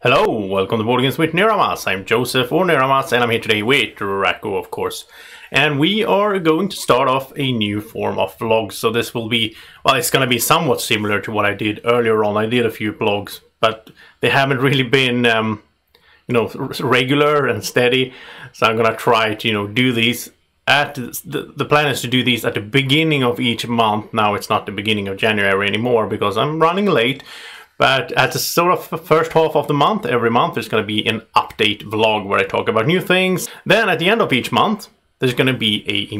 Hello, welcome to Boardgames with Niramas. I'm Joseph or Niramas, and I'm here today with Racco, of course. And we are going to start off a new form of vlogs. So this will be, well, it's going to be somewhat similar to what I did earlier on. I did a few vlogs, but they haven't really been, regular and steady. So I'm going to try to, do these at the plan is to do these at the beginning of each month. Now it's not the beginning of January anymore because I'm running late. But at the sort of first half of the month, every month, there's going to be an update vlog where I talk about new things. Then at the end of each month, there's going to be a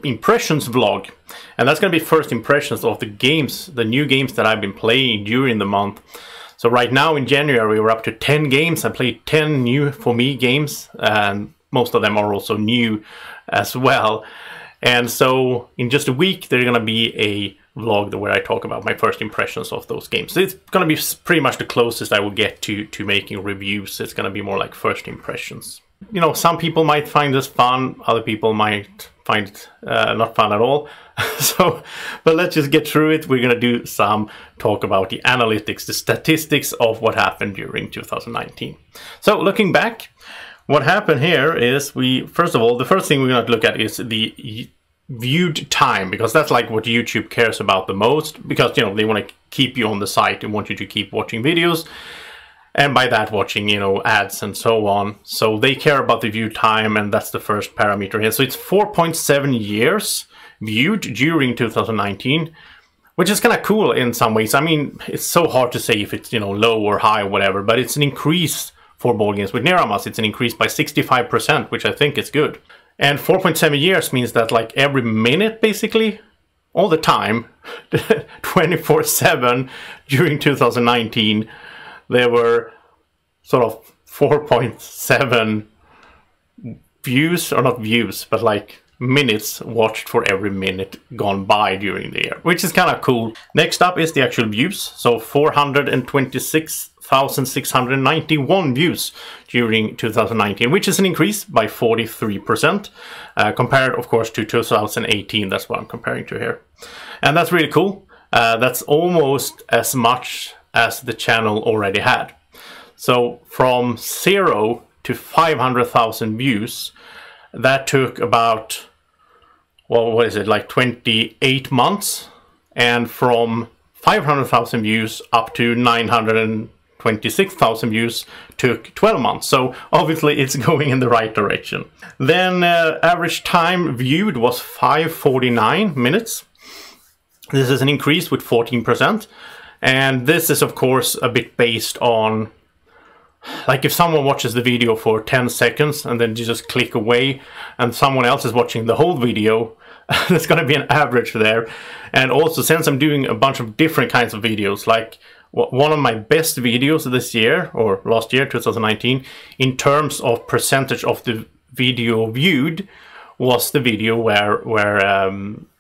impressions vlog. And that's going to be first impressions of the games, the new games that I've been playing during the month. So right now in January, we're up to 10 games. I played 10 new for me games, and most of them are also new as well. And so in just a week, there's going to be a vlog where I talk about my first impressions of those games. So it's going to be pretty much the closest I will get to making reviews. It's going to be more like first impressions. You know, some people might find this fun, other people might find it not fun at all. But let's just get through it. We're going to do some talk about the analytics, the statistics of what happened during 2019. So looking back, what happened here is first of all, the first thing we're going to look at is the viewed time, because that's like what YouTube cares about the most, because they want to keep you on the site and want you to keep watching videos, and by that watching ads and so on. So they care about the view time, and that's the first parameter here. So it's 4.7 years viewed during 2019, which is kind of cool in some ways. I mean, it's so hard to say if it's low or high or whatever, but it's an increase for Boardgames with Niramas. It's an increase by 65%, which I think is good. And 4.7 years means that like every minute, basically, all the time, 24/7 during 2019, there were sort of 4.7 views, or not views, but like minutes watched for every minute gone by during the year, which is kind of cool. Next up is the actual views. So 426,691 views during 2019, which is an increase by 43%, compared, of course, to 2018. That's what I'm comparing to here. And that's really cool. That's almost as much as the channel already had. So from 0 to 500,000 views, that took about, well, what is it, like 28 months? And from 500,000 views up to 926,000 views took 12 months. So obviously it's going in the right direction. Then average time viewed was 549 minutes. This is an increase with 14%. And this is, of course, a bit based on, like, if someone watches the video for 10 seconds and then you just click away and someone else is watching the whole video, there's going to be an average there. And also, since I'm doing a bunch of different kinds of videos, like one of my best videos this year, or last year, 2019, in terms of percentage of the video viewed, was the video where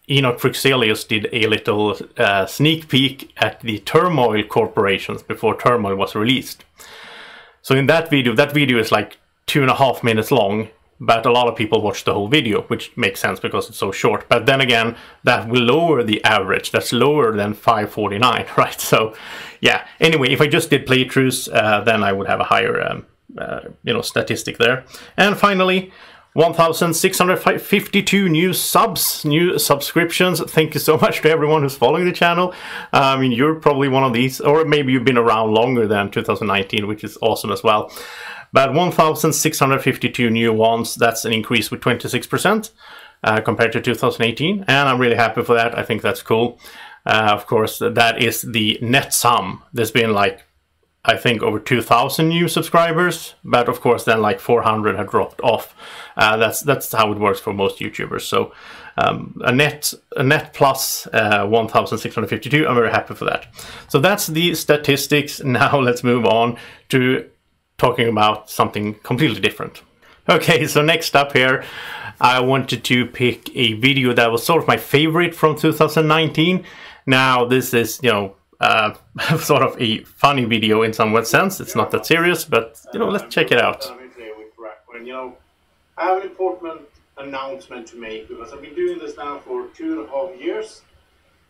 Enoch Frixelius did a little sneak peek at the Turmoil corporations before Turmoil was released. So in that video is like 2.5 minutes long, but a lot of people watch the whole video, which makes sense because it's so short. But then again, that will lower the average. That's lower than 549, right? So yeah, anyway, if I just did playthroughs, then I would have a higher statistic there. And finally, 1,652 new subscriptions. Thank you so much to everyone who's following the channel. I mean, you're probably one of these, or maybe you've been around longer than 2019, which is awesome as well. But 1,652 new ones, that's an increase with 26% compared to 2018. And I'm really happy for that. I think that's cool. Of course, that is the net sum. There's been like, I think, over 2,000 new subscribers, but of course then like 400 have dropped off. That's how it works for most YouTubers. So a net plus 1,652. I'm very happy for that. So that's the statistics. Now let's move on to talking about something completely different. Okay, so next up here, I wanted to pick a video that was sort of my favorite from 2019. Now this is, sort of a funny video in some sense. It's not that serious, but let's check it out. I have an important announcement to make, because I've been doing this now for 2.5 years.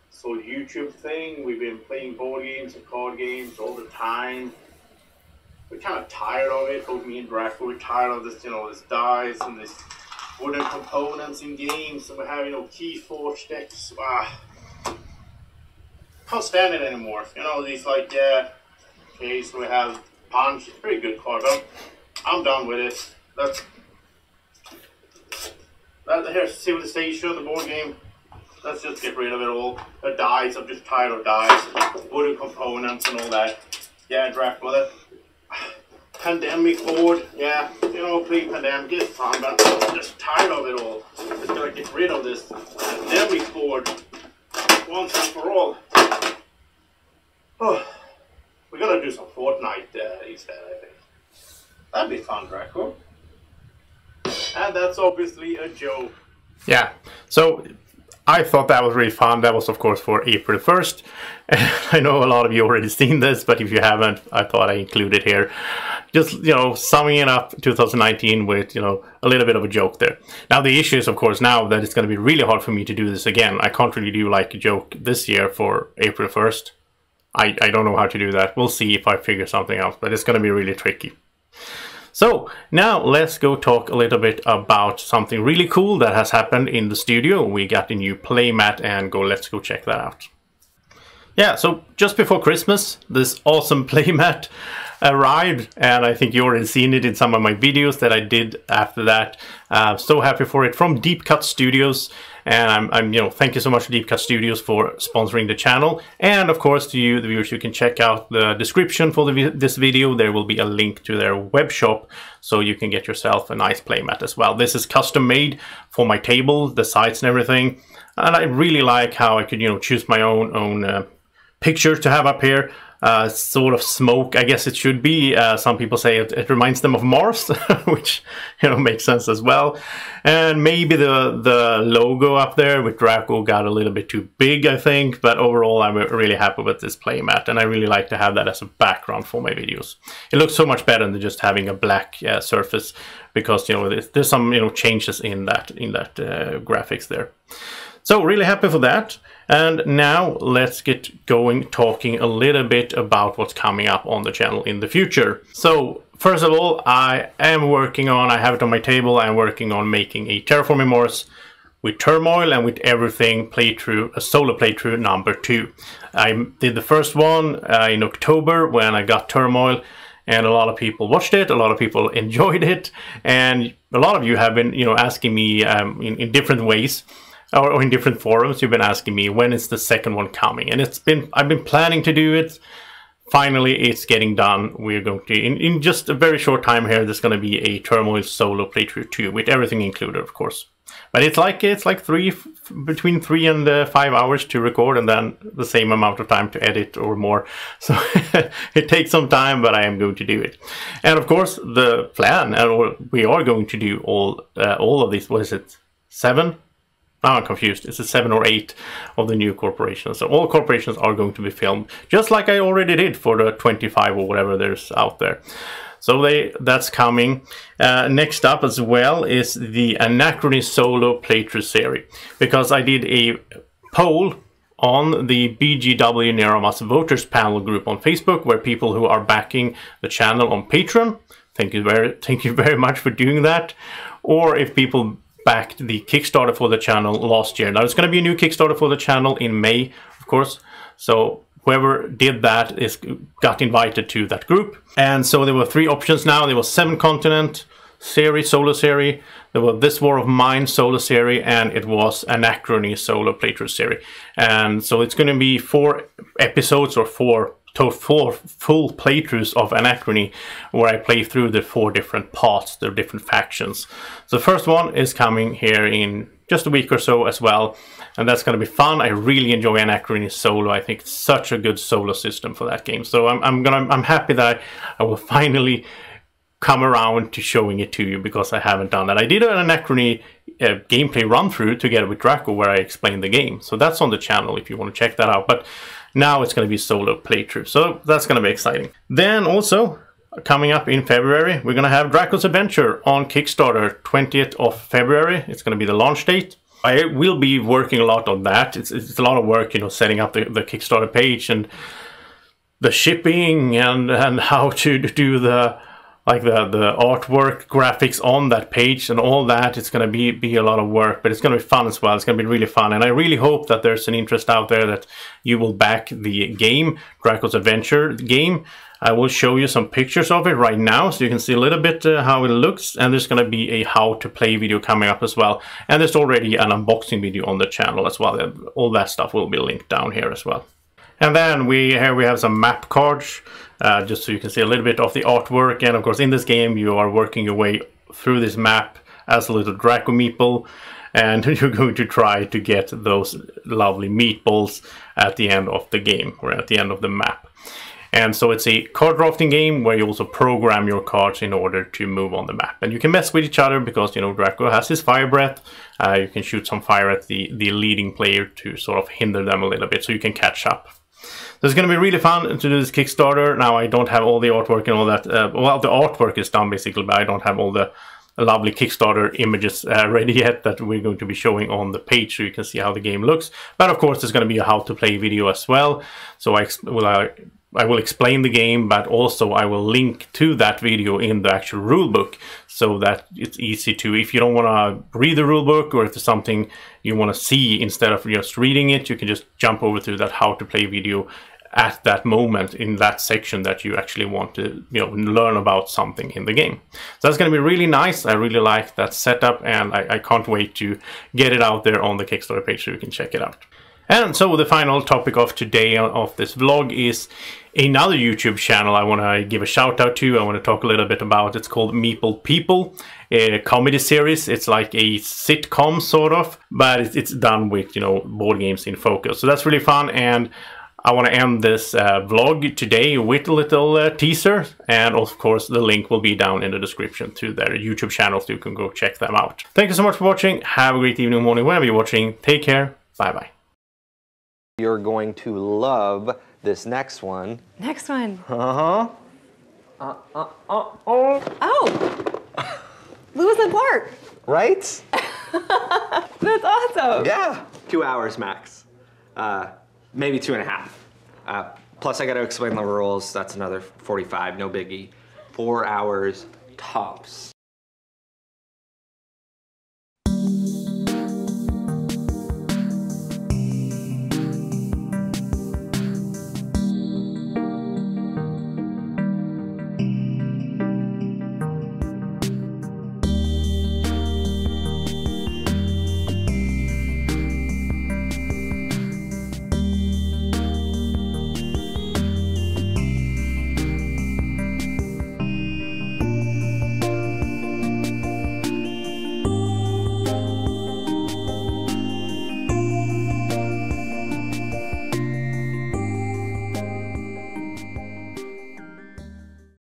So YouTube thing, we've been playing board games and card games all the time. we're kind of tired of it. Both me and Draco, we're tired of this, this dice and this wooden components in games, and we have, key forge decks. Can't stand it anymore. These like, okay, so we have Punch, it's a pretty good card, but I'm done with it. Here's Civilization, the board game. Let's just get rid of it all. The dice, I'm just tired of dice, wooden components and all that. Yeah, Draco, that Pandemic board, yeah, play Pandemic, it's fun, but I'm just tired of it all. Just gotta get rid of this Pandemic board once and for all. Oh, we're gonna do some Fortnite instead, I think. That'd be fun, Draco. And that's obviously a joke. Yeah, so I thought that was really fun. That was, of course, for April 1st. I know a lot of you already seen this, but if you haven't, I thought I included here. Just, summing it up 2019 with, a little bit of a joke there. Now, the issue is, of course, now that it's going to be really hard for me to do this again. I can't really do, like, a joke this year for April 1st. I don't know how to do that. We'll see if I figure something out, but it's going to be really tricky. So now let's go talk a little bit about something really cool that has happened in the studio. We got a new playmat and let's go check that out. Yeah, so just before Christmas, this awesome playmat arrived, and I think you already seen it in some of my videos that I did after that. So happy for it, from Deep-CutStudios, and I'm thank you so much to Deep-CutStudios for sponsoring the channel. And of course, to you, the viewers, you can check out the description for this video. There will be a link to their web shop, so you can get yourself a nice playmat as well. This is custom made for my table, the sides and everything, and I really like how I could choose my own picture to have up here. Sort of smoke, I guess it should be. Some people say it reminds them of Mars, which makes sense as well. And maybe the logo up there with Draco got a little bit too big, I think. But overall, I'm really happy with this playmat, and I really like to have that as a background for my videos. It looks so much better than just having a black surface, because there's some changes in that graphics there. So really happy for that. And now let's get going talking a little bit about what's coming up on the channel in the future. So first of all, I have it on my table, I'm working on making a Terraforming Mars with Turmoil and with everything playthrough, a solo playthrough number 2. I did the first one in October when I got Turmoil, and a lot of people watched it, a lot of people enjoyed it, and a lot of you have been asking me in different ways, or in different forums, you've been asking me when is the second one coming, and I've been planning to do it. Finally, it's getting done. We're going to, in just a very short time here, there's going to be a Turmoil solo playthrough 2 with everything included, of course. But it's like between 3 and 5 hours to record, and then the same amount of time to edit or more. So it takes some time, but I am going to do it. And of course, the plan, we are going to do all of these. What is it? 7? Now I'm confused. It's a 7 or 8 of the new corporations. So all corporations are going to be filmed, just like I already did for the 25 or whatever there's out there. So that's coming. Next up as well is the Anachrony solo playthrough series, because I did a poll on the BGW Niramas voters panel group on Facebook, where people who are backing the channel on Patreon, thank you very much for doing that, or if people backed the Kickstarter for the channel last year. Now it's going to be a new Kickstarter for the channel in May, of course. So whoever did that got invited to that group. And so there were 3 options now. There was 7 Continent series, solo series. There was This War of Mine solo series, and it was Anachrony solo playthrough series. And so it's going to be 4 episodes or 4 full playthroughs of Anachrony, where I play through the 4 different parts, the different factions. So the first one is coming here in just a week or so as well, and that's going to be fun. I really enjoy Anachrony solo. I think it's such a good solo system for that game. So I'm happy that I will finally come around to showing it to you, because I haven't done that. I did an Anachrony gameplay run through together with Draco, where I explained the game. So that's on the channel if you want to check that out. But now it's going to be solo playthrough, so that's going to be exciting. Then also, coming up in February, we're going to have Draco's Adventure on Kickstarter, 20th of February. It's going to be the launch date. I will be working a lot on that. It's a lot of work, setting up the Kickstarter page, and the shipping and how to do the artwork graphics on that page and all that. It's going to be a lot of work, but it's going to be fun as well. It's going to be really fun, and I really hope that there's an interest out there that you will back the game, Draco's Adventure game. I will show you some pictures of it right now so you can see a little bit how it looks, and there's going to be a how to play video coming up as well, and there's already an unboxing video on the channel as well. All that stuff will be linked down here as well. And then here we have some map cards, just so you can see a little bit of the artwork. And of course, in this game, you are working your way through this map as a little Draco Meeple, and you're going to try to get those lovely meatballs at the end of the game, or at the end of the map. And so it's a card drafting game where you also program your cards in order to move on the map. And you can mess with each other because, you know, Draco has his fire breath. You can shoot some fire at the leading player to sort of hinder them a little bit so you can catch up. So it's going to be really fun to do this Kickstarter. Now, I don't have all the artwork and all that. Well, the artwork is done basically, but I don't have all the lovely Kickstarter images ready yet that we're going to be showing on the page so you can see how the game looks. But of course, there's going to be a how to play video as well. So I will explain the game, but also I will link to that video in the actual rulebook so that it's easy to, if you don't want to read the rulebook, or if there's something you want to see instead of just reading it, you can just jump over to that how to play video at that moment in that section that you actually want to, you know, learn about something in the game. So that's going to be really nice. I really like that setup, and I can't wait to get it out there on the Kickstarter page so you can check it out. And so the final topic of today of this vlog is another YouTube channel I want to give a shout out to. I want to talk a little bit about. It's called Meeple People, a comedy series. It's like a sitcom sort of, but it's done with, you know, board games in focus. So that's really fun, and I want to end this vlog today with a little teaser, and of course the link will be down in the description to their YouTube channel so you can go check them out. Thank you so much for watching. Have a great evening, morning, whenever you're watching. Take care. Bye bye. You're going to love this next one. Next one. Uh-huh. Oh! Lewis and Clark! Right? That's awesome! Yeah. 2 hours max. Maybe 2.5. Plus I got to explain the rules. That's another 45, no biggie. 4 hours tops.